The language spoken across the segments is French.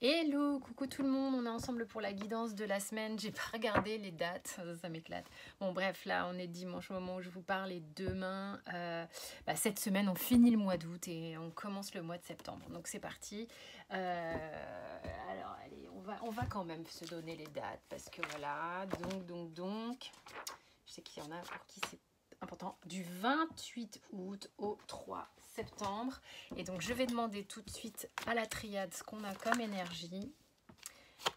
Hello, coucou tout le monde, on est ensemble pour la guidance de la semaine. J'ai pas regardé les dates, ça m'éclate. Bon bref, là on est dimanche au moment où je vous parle et demain, cette semaine on finit le mois d'août et on commence le mois de septembre. Donc c'est parti. Alors allez, on va quand même se donner les dates parce que voilà, donc, je sais qu'il y en a pour qui c'est important, du 28 août au 3 septembre. Et donc je vais demander tout de suite à la triade ce qu'on a comme énergie.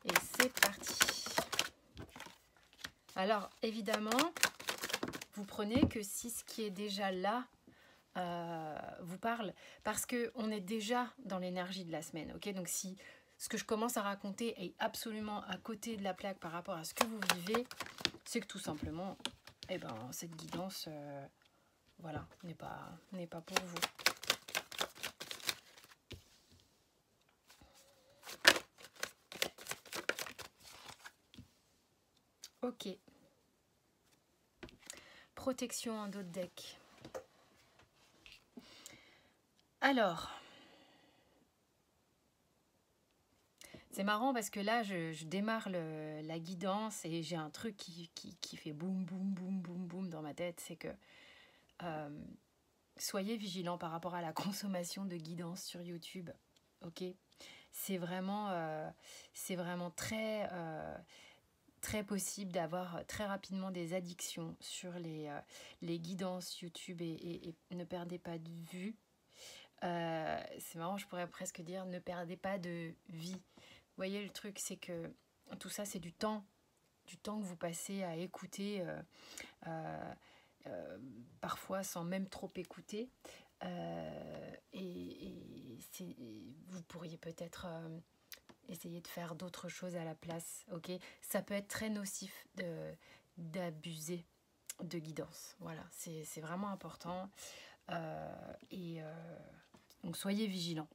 Et c'est parti. Alors évidemment, vous prenez que si ce qui est déjà là vous parle, parce qu'on est déjà dans l'énergie de la semaine. Ok, donc si ce que je commence à raconter est absolument à côté de la plaque par rapport à ce que vous vivez, c'est que tout simplement, cette guidance, voilà, n'est pas pour vous. Ok. Protection en dos de deck. Alors, c'est marrant parce que là, je démarre la guidance et j'ai un truc qui fait boum, boum, boum, boum, boum dans ma tête. C'est que soyez vigilants par rapport à la consommation de guidance sur YouTube. Ok, c'est vraiment très, très possible d'avoir très rapidement des addictions sur les guidances YouTube et ne perdez pas de vue. C'est marrant, je pourrais presque dire ne perdez pas de vie. Vous voyez, le truc, c'est que tout ça, c'est du temps que vous passez à écouter, parfois sans même trop écouter. Vous pourriez peut-être essayer de faire d'autres choses à la place. Ok, ça peut être très nocif d'abuser de guidance. Voilà, c'est vraiment important. Donc soyez vigilants.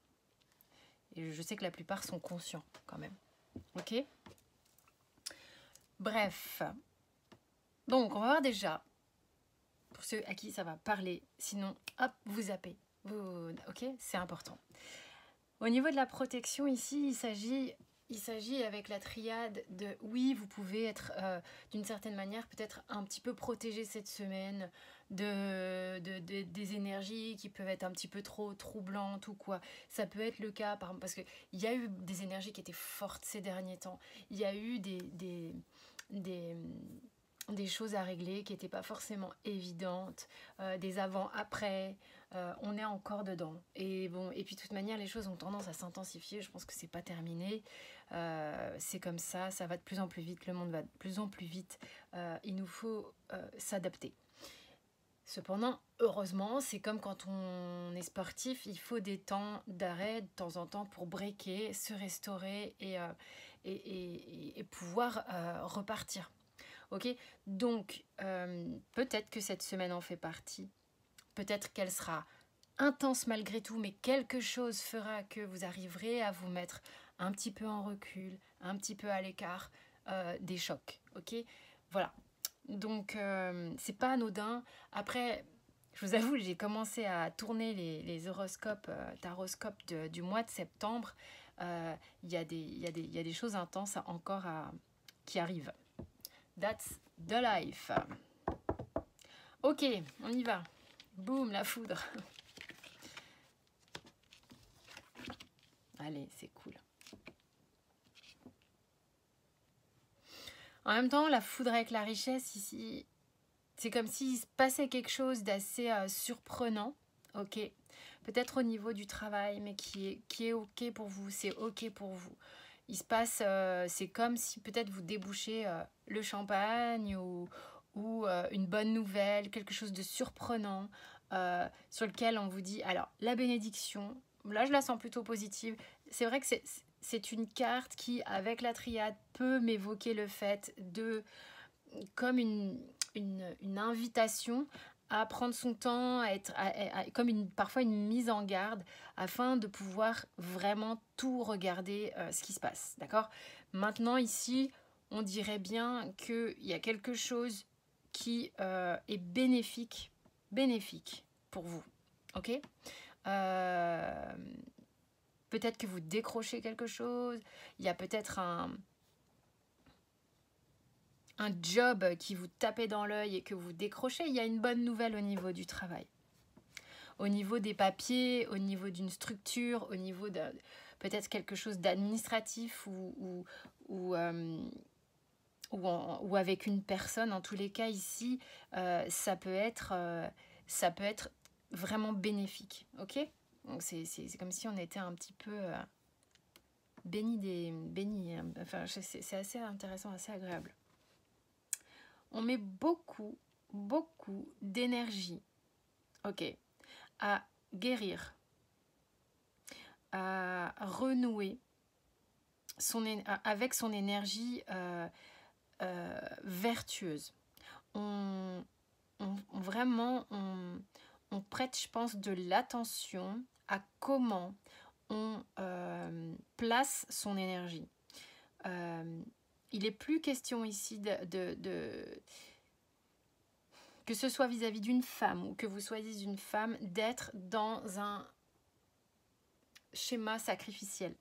Et je sais que la plupart sont conscients quand même. Ok. Bref. Donc on va voir déjà, pour ceux à qui ça va parler, sinon, hop, vous zappez. Ok, c'est important. Au niveau de la protection, ici, il s'agit avec la triade de, oui, vous pouvez être d'une certaine manière peut-être un petit peu protégé cette semaine des énergies qui peuvent être un petit peu trop troublantes ou quoi. Ça peut être le cas, par exemple, parce qu'il y a eu des énergies qui étaient fortes ces derniers temps. Il y a eu des choses à régler qui n'étaient pas forcément évidentes, des avant-après, on est encore dedans. Et puis de toute manière, les choses ont tendance à s'intensifier, je pense que c'est pas terminé, c'est comme ça va de plus en plus vite, le monde va de plus en plus vite, il nous faut s'adapter. Cependant, heureusement, c'est comme quand on est sportif, il faut des temps d'arrêt de temps en temps pour breaker, se restaurer et pouvoir repartir. Ok, donc peut-être que cette semaine en fait partie, peut-être qu'elle sera intense malgré tout, mais quelque chose fera que vous arriverez à vous mettre un petit peu en recul, un petit peu à l'écart des chocs. Ok, voilà. Donc c'est pas anodin. Après, je vous avoue, j'ai commencé à tourner les horoscopes, taroscopes du mois de septembre. Il y a des choses intenses encore qui arrivent. That's the life. Ok, on y va. Boum, la foudre. Allez, c'est cool. En même temps, la foudre avec la richesse, ici, c'est comme s'il se passait quelque chose d'assez surprenant. Ok, peut-être au niveau du travail, mais qui est ok pour vous, c'est ok pour vous. Il se passe, c'est comme si peut-être vous débouchez le champagne ou une bonne nouvelle, quelque chose de surprenant sur lequel on vous dit, alors la bénédiction, là je la sens plutôt positive. C'est vrai que c'est une carte qui, avec la triade, peut m'évoquer le fait de, comme une invitation à prendre son temps, comme parfois une mise en garde, afin de pouvoir vraiment tout regarder ce qui se passe. D'accord ? Maintenant, ici, on dirait bien qu'il y a quelque chose qui est bénéfique pour vous. Ok ? peut-être que vous décrochez quelque chose, il y a peut-être un job qui vous tapait dans l'œil et que vous décrochez. Il y a une bonne nouvelle au niveau du travail. Au niveau des papiers, au niveau d'une structure, au niveau de peut-être quelque chose d'administratif ou avec une personne. En tous les cas, ici, ça peut être vraiment bénéfique. Ok? Donc c'est comme si on était un petit peu béni. Enfin, c'est assez intéressant, assez agréable. On met beaucoup d'énergie, ok, à guérir, à renouer avec son énergie vertueuse. Vraiment, on prête, je pense, de l'attention à comment on place son énergie. Il n'est plus question ici que ce soit vis-à-vis d'une femme ou que vous soyez une femme, d'être dans un schéma sacrificiel.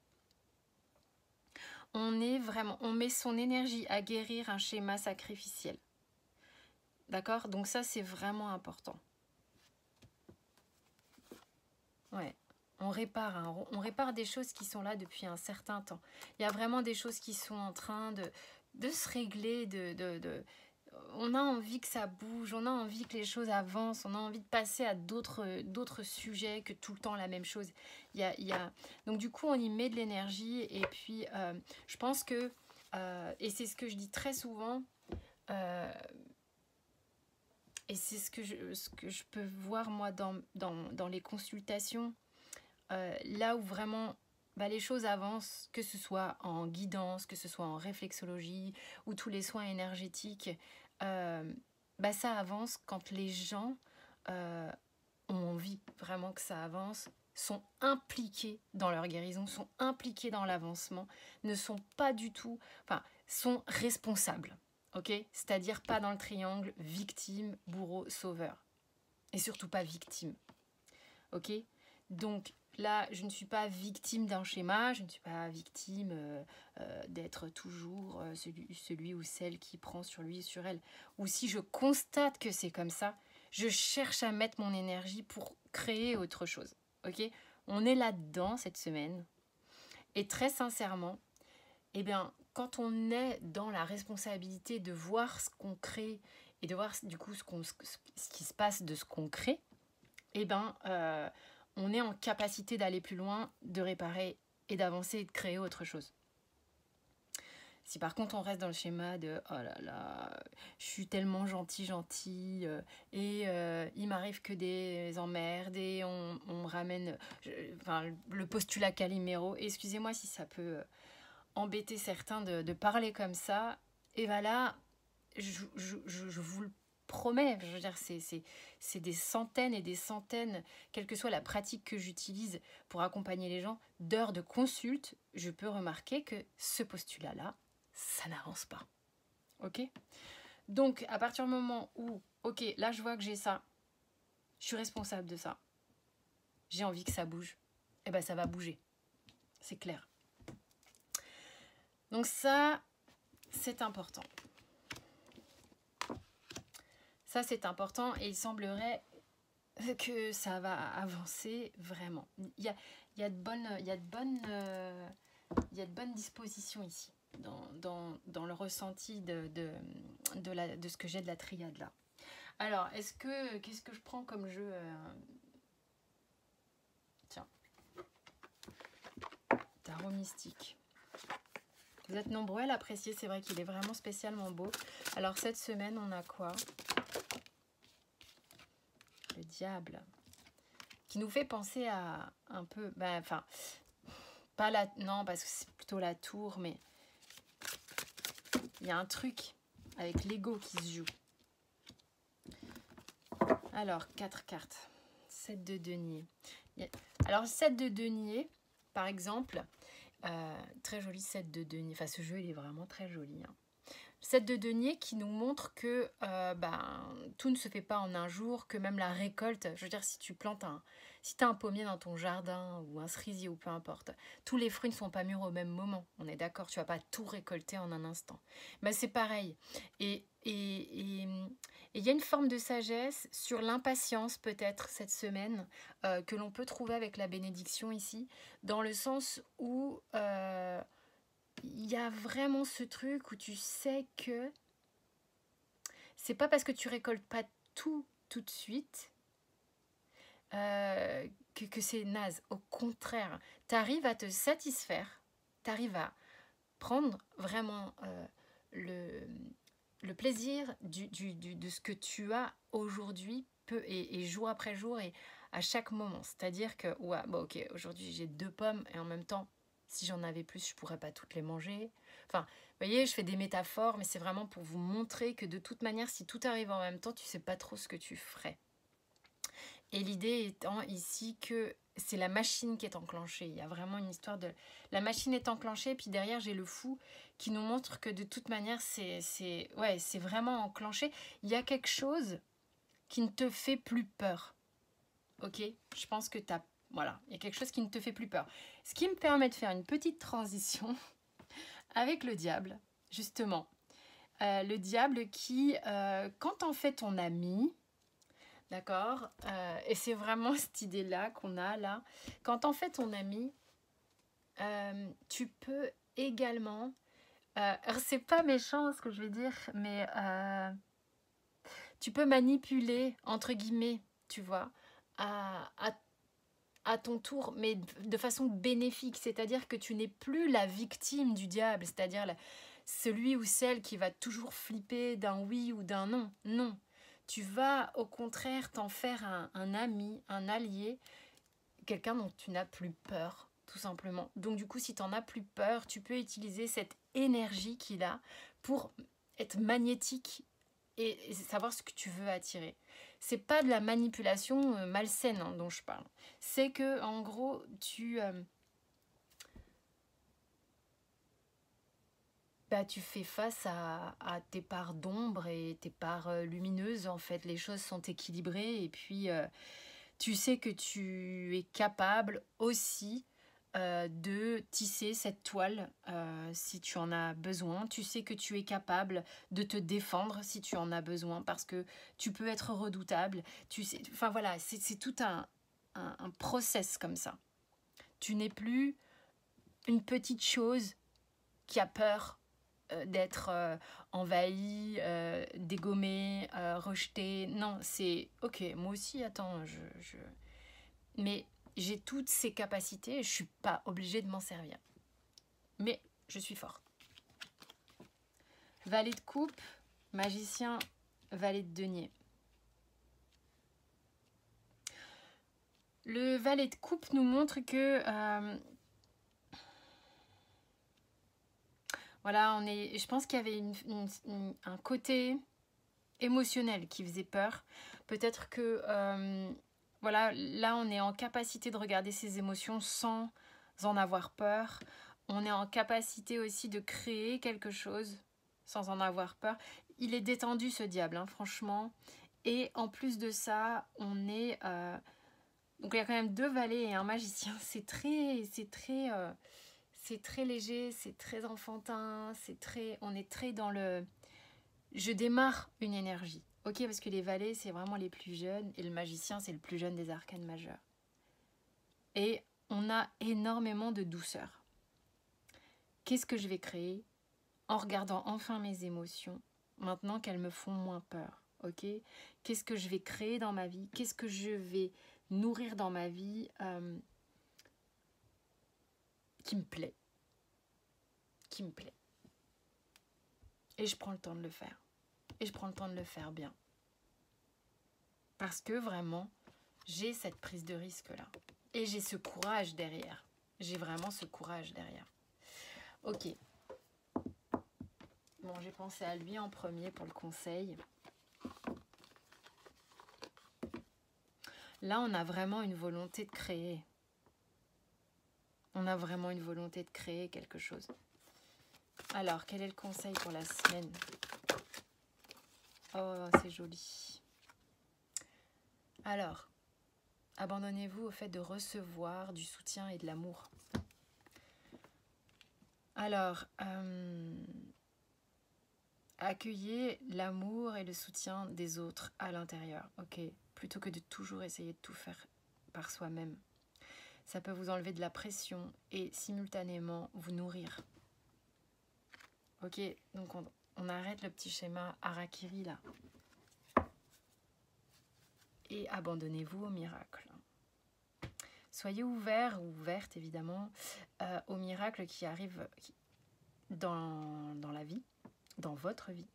On met son énergie à guérir un schéma sacrificiel. D'accord? Donc ça, c'est vraiment important. Ouais. On répare des choses qui sont là depuis un certain temps. Il y a vraiment des choses qui sont en train de se régler, on a envie que ça bouge, on a envie que les choses avancent, on a envie de passer à d'autres sujets que tout le temps la même chose. Donc du coup, on y met de l'énergie et puis je pense que, et c'est ce que je dis très souvent, et c'est ce que je peux voir moi dans les consultations, là où vraiment les choses avancent, que ce soit en guidance, que ce soit en réflexologie ou tous les soins énergétiques, ça avance quand les gens ont envie vraiment que ça avance, sont impliqués dans leur guérison, sont impliqués dans l'avancement, ne sont pas du tout, sont responsables, ok? C'est-à-dire pas dans le triangle victime, bourreau, sauveur. Et surtout pas victime, ok? Donc là, je ne suis pas victime d'un schéma, je ne suis pas victime d'être toujours celui ou celle qui prend sur lui et sur elle. Ou si je constate que c'est comme ça, je cherche à mettre mon énergie pour créer autre chose. Ok? On est là-dedans cette semaine. Et très sincèrement, quand on est dans la responsabilité de voir ce qu'on crée et de voir du coup ce qui se passe de ce qu'on crée, on est en capacité d'aller plus loin, de réparer et d'avancer et de créer autre chose. Si par contre on reste dans le schéma de « oh là là, je suis tellement gentille et il m'arrive que des emmerdes et on me ramène le postulat Calimero », excusez-moi si ça peut embêter certains de parler comme ça, et là, je vous le promets, je veux dire, c'est des centaines et des centaines, quelle que soit la pratique que j'utilise pour accompagner les gens, d'heures de consulte, je peux remarquer que ce postulat-là, ça n'avance pas. Ok? Donc, à partir du moment où, ok, là je vois que j'ai ça, je suis responsable de ça, j'ai envie que ça bouge, ça va bouger. C'est clair. Donc ça, c'est important. Ça, c'est important et il semblerait que ça va avancer vraiment. Il y a de bonnes dispositions ici, dans le ressenti de ce que j'ai de la triade là. Alors, qu'est-ce que je prends comme jeu Tiens. Tarot mystique. Vous êtes nombreux à l'apprécier, c'est vrai qu'il est vraiment spécialement beau. Alors, cette semaine, on a quoi ? Le diable, qui nous fait penser à un peu, pas la, non, parce que c'est plutôt la tour, mais il y a un truc avec l'ego qui se joue. Alors, 4 cartes. 7 de denier. Alors, 7 de denier, par exemple, très joli 7 de denier. Enfin, ce jeu, il est vraiment très joli, hein. 7 de denier qui nous montre que tout ne se fait pas en un jour, que même la récolte, je veux dire, si tu plantes Si tu as un pommier dans ton jardin ou un cerisier ou peu importe, tous les fruits ne sont pas mûrs au même moment. On est d'accord, tu vas pas tout récolter en un instant. Mais c'est pareil. Et il y a une forme de sagesse sur l'impatience peut-être cette semaine que l'on peut trouver avec la bénédiction ici, dans le sens où il y a vraiment ce truc où tu sais que c'est pas parce que tu récoltes pas tout de suite que c'est naze. Au contraire, tu arrives à te satisfaire, tu arrives à prendre vraiment le plaisir de ce que tu as aujourd'hui et jour après jour et à chaque moment. C'est-à-dire que, ouais, bon, ok, aujourd'hui j'ai 2 pommes et en même temps, si j'en avais plus, je pourrais pas toutes les manger. Enfin, vous voyez, je fais des métaphores, mais c'est vraiment pour vous montrer que de toute manière, si tout arrive en même temps, tu sais pas trop ce que tu ferais. Et l'idée étant ici que c'est la machine qui est enclenchée. Il y a vraiment une histoire de... La machine est enclenchée, puis derrière, j'ai le fou qui nous montre que de toute manière, c'est vraiment enclenché. Il y a quelque chose qui ne te fait plus peur. Ok? Je pense que tu as... Voilà, il y a quelque chose qui ne te fait plus peur. Ce qui me permet de faire une petite transition avec le diable, justement. Le diable qui, quand en fait ton ami... D'accord, et c'est vraiment cette idée-là qu'on a là. Quand en fait ton ami, tu peux également... alors c'est pas méchant ce que je vais dire, mais tu peux manipuler, entre guillemets, tu vois, à ton tour, mais de façon bénéfique. C'est-à-dire que tu n'es plus la victime du diable, c'est-à-dire celui ou celle qui va toujours flipper d'un oui ou d'un non. Non. Tu vas au contraire t'en faire un ami, un allié, quelqu'un dont tu n'as plus peur, tout simplement. Donc du coup, si tu n'en as plus peur, tu peux utiliser cette énergie qu'il a pour être magnétique et savoir ce que tu veux attirer. C'est pas de la manipulation malsaine dont je parle. C'est que en gros, tu fais face à tes parts d'ombre et tes parts lumineuses. En fait, les choses sont équilibrées et puis tu sais que tu es capable aussi de tisser cette toile si tu en as besoin. Tu sais que tu es capable de te défendre si tu en as besoin parce que tu peux être redoutable. Tu sais, enfin voilà, c'est tout un process comme ça. Tu n'es plus une petite chose qui a peur d'être envahie, dégommée, rejetée. Non, c'est ok, moi aussi, attends, mais j'ai toutes ces capacités et je suis pas obligée de m'en servir. Mais je suis forte. Valet de coupe, magicien, valet de denier. Le valet de coupe nous montre que voilà, je pense qu'il y avait un côté émotionnel qui faisait peur. Peut-être que voilà, là on est en capacité de regarder ses émotions sans en avoir peur. On est en capacité aussi de créer quelque chose sans en avoir peur. Il est détendu ce diable, hein, franchement. Et en plus de ça, on est... donc il y a quand même 2 valets et un magicien. C'est très léger, c'est très enfantin, on est très dans le... Je démarre une énergie. Ok, parce que les valets, c'est vraiment les plus jeunes et le magicien, c'est le plus jeune des arcanes majeurs. Et on a énormément de douceur. Qu'est-ce que je vais créer en regardant enfin mes émotions, maintenant qu'elles me font moins peur, ok? Qu'est-ce que je vais créer dans ma vie? Qu'est-ce que je vais nourrir dans ma vie qui me plaît? Qui me plaît. Et je prends le temps de le faire. Et je prends le temps de le faire bien. Parce que vraiment, j'ai cette prise de risque-là. Et j'ai ce courage derrière. J'ai vraiment ce courage derrière. Ok. Bon, j'ai pensé à lui en premier pour le conseil. Là, on a vraiment une volonté de créer. On a vraiment une volonté de créer quelque chose. Alors, quel est le conseil pour la semaine? Oh, c'est joli. Alors, Abandonnez-vous au fait de recevoir du soutien et de l'amour. Alors, accueillez l'amour et le soutien des autres à l'intérieur, ok? Plutôt que de toujours essayer de tout faire par soi-même. Ça peut vous enlever de la pression et simultanément vous nourrir. Ok, donc on arrête le petit schéma Harakiri là. Et abandonnez-vous au miracle. Soyez ouverts ou ouvertes évidemment au miracle qui arrive dans la vie, dans votre vie.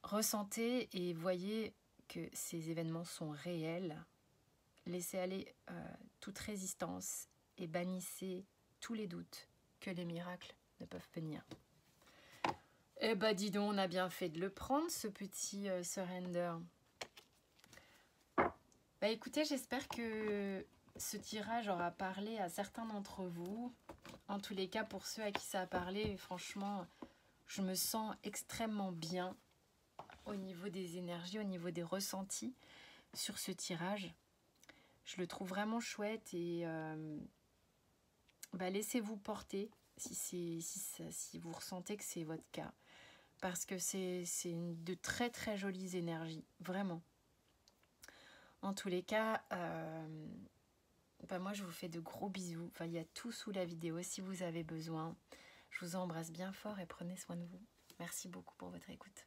Ressentez et voyez que ces événements sont réels. Laissez aller toute résistance et bannissez tous les doutes que les miracles ne peuvent venir. Eh ben dis donc, on a bien fait de le prendre ce petit surrender. Bah écoutez, j'espère que ce tirage aura parlé à certains d'entre vous. En tous les cas, pour ceux à qui ça a parlé, franchement, je me sens extrêmement bien au niveau des énergies, au niveau des ressentis sur ce tirage. Je le trouve vraiment chouette et laissez-vous porter si vous ressentez que c'est votre cas. Parce que c'est de très très jolies énergies, vraiment. En tous les cas, moi je vous fais de gros bisous. Enfin, il y a tout sous la vidéo si vous avez besoin. Je vous embrasse bien fort et prenez soin de vous. Merci beaucoup pour votre écoute.